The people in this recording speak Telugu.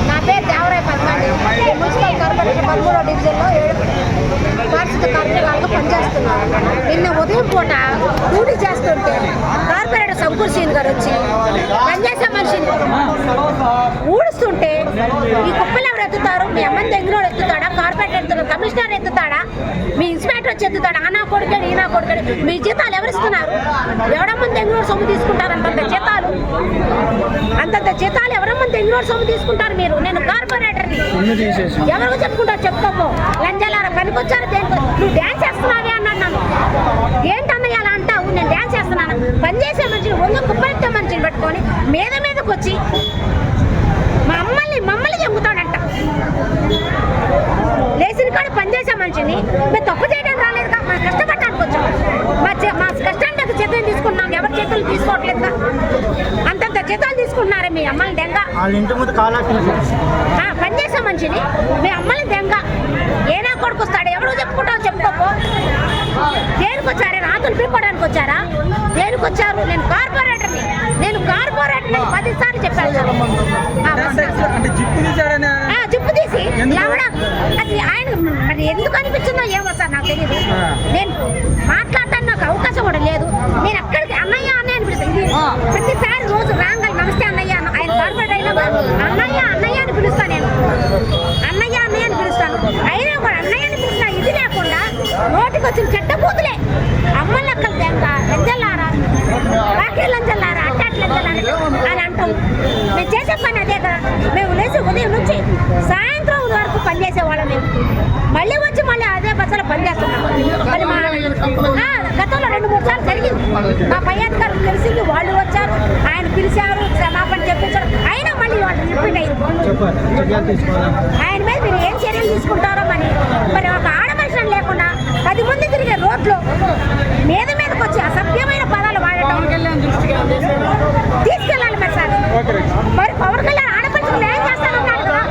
నా పేరు దేవరాయ పద్మాండి. మున్సిపల్ కార్పొరేషన్ 13వ డివిజన్లో పారిశుద్ధ కార్మికులుగా పనిచేస్తున్నాను. నిన్న ఉదయం పూట డ్యూటీ చేస్తుంటే కార్పొరేటర్ శంకర్ సింగ్ గారు వచ్చి పనిచేసే మనిషిని ఊడుస్తుంటే ఈ కుప్పలు ఎవరు ఎత్తుతారు? మీ అమ్మని దగ్గర ఎత్తుతాడా? కార్పొరేటర్ ఎత్తుతాడు? కమిషనర్ ఎత్తుతాడా? మీ ఇన్స్పెక్టర్ వచ్చి ఎత్తుతాడా? ఆనా కొడుకడి ఈనా కొడుకడి. మీ జీతాలు ఎవరు ఇస్తున్నారు? ఎవడమ్మని దగ్గర సొమ్ము తీసుకుంటారు? అంతంత జీతాలు ఎవరమ్మని దగ్గర సొమ్ము తీసుకుంటారు మీరు? నేను కార్పొరేటర్ని. ఎవరికి చెప్పుకుంటారు? చెప్పుకోము. లంజాలారా పనికొచ్చారు. దేనికి నువ్వు డ్యాన్స్ చేస్తున్నావే అన్నాడు నన్ను. ఏంటన్నయ్య అలా అంటావు? నేను డ్యాన్స్ చేస్తున్నాను. పనిచేసే మనిషిని వంగ కుప్పరెత్తే మనిషిని పెట్టుకొని మీదకి వచ్చి మమ్మల్ని చెంగుతాడంట. లేచిన కాడ పనిచేసే మనిషిని మేము తప్పు చేయడం రాలేదుగా, మనం కష్టపడడానికి వచ్చాం. మా కష్టానికి జీతం తీసుకున్నాం, ఎవరి చేతులు తీసుకోవట్లేదుగా. అంతంత జీతాలు తీసుకుంటున్నారే మీ అమ్మల్ని దెంగ. పనిచేసే మనిషిని మీ అమ్మల్ని దెంగ. ఏనా కొడుకు వస్తాడు? ఎవరు చెప్పుకుంటావు? చెప్పుకోపో. దేనికి వచ్చారే? రాతులు పీక్కోవడానికి వచ్చారా? దేనికి వచ్చారు? నేను కార్పొరేటర్ని 10 సార్లు చెప్పాను. జిప్పు తీసి అది ఆయన మరి ఎందుకు అనిపించిందో ఏమో సార్ నాకు తెలియదు. నేను మాట్లాడటానికి నాకు అవకాశం కూడా లేదు. నేను ఎక్కడికి అన్నయ్య అని పిలుస్తాను. ప్రతిసారి రోజు రాంగల్ నమస్తే అన్నయ్య, ఆయన కార్పొరేట్ అయినా అన్నయ్య అని పిలుస్తాను. నేను అన్నయ్య అని పిలుస్తాను. అయినా కూడా అన్నయ్య అని పిలిచిన ఇది లేకుండా నోటికి వచ్చిన చెడ్డ బూతులే. అమ్మలు అక్కలు దెంగ, లంజల్లారా, బాకీ లంజల్లారా, అట్టాట్ లంజల్లారా అని అంటాం. మేము చేసే పని అదే కదా. మేము లేచి ఉదయం నుంచి సాయంత్రం వరకు పనిచేసేవాళ్ళం. మేము మళ్ళీ వచ్చి అదే బస్సులో పనిచేస్తున్నాం. మరి మా గతంలో 2-3 సార్లు జరిగింది. మా పై అధికారులు తెలిసింది, వాళ్ళు వచ్చారు, ఆయన పిలిచారు, క్షమాపణ చెప్పించారు. అయినా మళ్ళీ వాళ్ళు రిపీట్ అయ్యింది. ఆయన మీద మీరు ఏం చర్యలు తీసుకుంటారో మరి ఒక ఆడ మనిషిని లేకుండా 10 మంది తిరిగే రోడ్లో